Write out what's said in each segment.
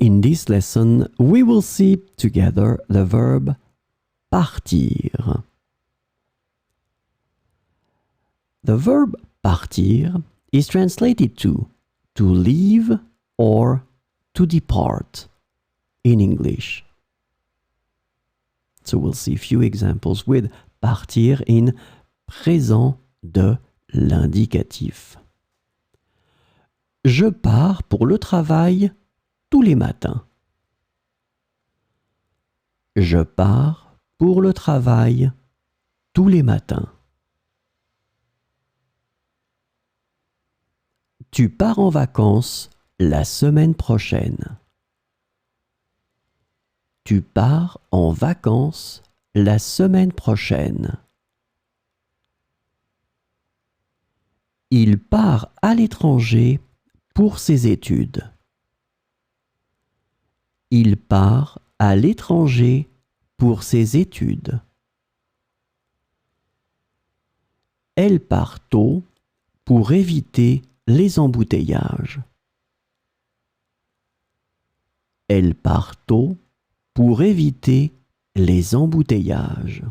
in this lesson, we will see together the verb partir. The verb partir is translated to leave or to depart in English. So we'll see a few examples with partir in présent de l'indicatif. Je pars pour le travail tous les matins. Je pars pour le travail tous les matins. Tu pars en vacances la semaine prochaine. Tu pars en vacances la semaine prochaine. Il part à l'étranger pour ses études. Il part à l'étranger pour ses études. Elle part tôt pour éviter les embouteillages. Elle part tôt pour éviter les embouteillages.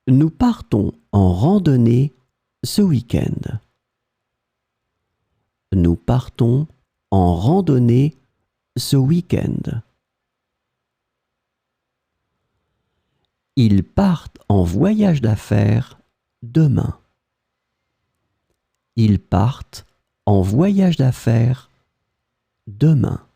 Nous partons en randonnée ce week-end. Nous partons en randonnée ce week-end. Ils partent en voyage d'affaires demain. Ils partent en voyage d'affaires demain.